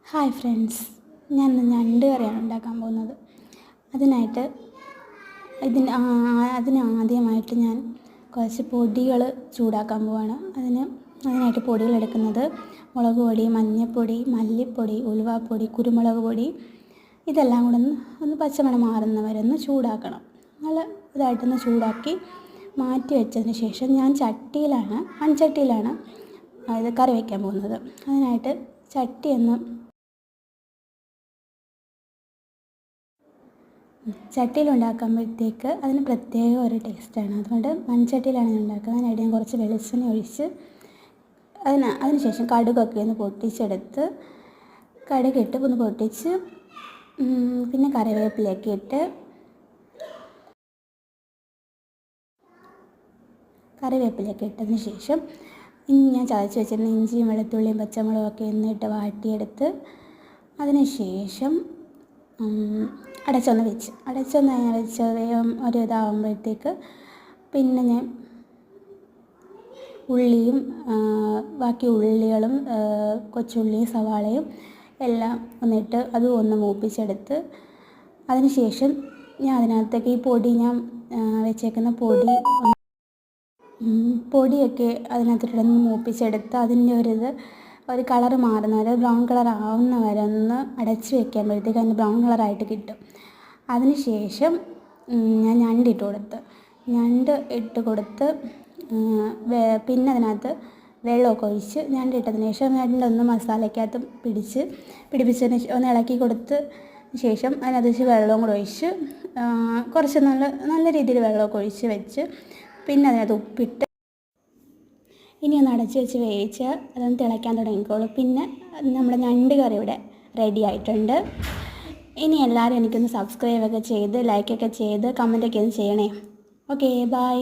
Hi friends, ഞാൻ ഇന്ന് ഞണ്ട് കറിയാണ് ഉണ്ടാക്കാൻ പോകുന്നത്. അതിനായിട്ട് ആദ്യമായിട്ട് ഞാൻ കുറച്ച് പൊടികൾ ചൂടാക്കാൻ പോവാണ്. അതിനായിട്ട് പൊടികൾ എടുക്കുന്നത് മുളക് പൊടി, മഞ്ഞൾപ്പൊടി, മല്ലിപ്പൊടി, ഉലുവാപ്പൊടി, കുരുമുളക് പൊടി. ഇതെല്ലാം കൂടെ ഒന്ന് പച്ചമണം മാറുന്നവരെ ഒന്ന് ചൂടാക്കണം. നല്ല ഇതായിട്ടൊന്ന് ചൂടാക്കി മാറ്റി വെച്ചതിന് ശേഷം ഞാൻ മൺചട്ടിയിലാണ് ഇത് കറി വയ്ക്കാൻ പോകുന്നത്. അതിനായിട്ട് ചട്ടിയിലുണ്ടാക്കുമ്പോഴത്തേക്ക് അതിന് പ്രത്യേക ഒരു ടേസ്റ്റാണ്. അതുകൊണ്ട് മൺചട്ടിയിലാണ് ഞാൻ ഉണ്ടാക്കുന്നത്. അതിനായിട്ട് ഞാൻ കുറച്ച് വെളിച്ചെണ്ണ ഒഴിച്ച് അതിനുശേഷം കടുകൊക്കെ ഒന്ന് പൊട്ടിച്ചെടുത്ത് കടുകിട്ട് ഒന്ന് പൊട്ടിച്ച് പിന്നെ കറിവേപ്പിലയൊക്കെ ഇട്ട് ഇട്ടതിന് ശേഷം ഞാൻ ചതച്ച് വെച്ചിരുന്ന ഇഞ്ചിയും വെളുത്തുള്ളിയും പച്ചമുളകും ഒക്കെ എന്നിട്ട് വാട്ടിയെടുത്ത് അതിന് ശേഷം അടച്ചൊന്ന് വെച്ച് ഒരു ഇതാകുമ്പോഴത്തേക്ക് പിന്നെ ഞാൻ ഉള്ളിയും ബാക്കി ഉള്ളികളും കൊച്ചുള്ളിയും സവാളയും എല്ലാം ഒന്നിട്ട് അതും ഒന്ന് മൂപ്പിച്ചെടുത്ത് അതിന് ശേഷം ഞാൻ അതിനകത്തേക്ക് ഈ പൊടി ഞാൻ വെച്ചേക്കുന്ന പൊടിയൊക്കെ അതിനകത്തിട്ടൊന്ന് മൂപ്പിച്ചെടുത്ത് അതിൻ്റെ ഒരു കളറ് മാറുന്ന വരെ ബ്രൗൺ കളർ ആവുന്ന വരെ ഒന്ന് അടച്ച് വയ്ക്കുമ്പോഴത്തേക്ക് അതിന് ബ്രൗൺ കളറായിട്ട് കിട്ടും. അതിന് ശേഷം ഞാൻ ഞണ്ട് ഇട്ട് കൊടുത്ത് പിന്നെ അതിനകത്ത് വെള്ളമൊക്കെ ഒഴിച്ച് ഞണ്ട് ഇട്ടതിന് ശേഷം ഞണ്ടൊന്ന് മസാലയ്ക്കകത്ത് പിടിപ്പിച്ചതിന് ഒന്ന് ഇളക്കി കൊടുത്ത് ശേഷം അതിനകത്ത് വെള്ളവും കൂടെ ഒഴിച്ച് കുറച്ച് നല്ല രീതിയിൽ വെള്ളമൊക്കെ ഒഴിച്ച് വെച്ച് പിന്നെ അതിനകത്ത് ഉപ്പിട്ട് ഇനി ഒന്ന് അടച്ച് വെച്ച് വേവിച്ച് അതൊന്ന് തിളയ്ക്കാൻ തുടങ്ങിക്കോളും. പിന്നെ നമ്മുടെ ഞണ്ട് കറി ഇവിടെ റെഡി ആയിട്ടുണ്ട്. ഇനി എല്ലാവരും എനിക്കൊന്ന് സബ്സ്ക്രൈബൊക്കെ ചെയ്ത് ലൈക്കൊക്കെ ചെയ്ത് കമൻറ്റൊക്കെ ഒന്ന് ചെയ്യണേ. Okay, by.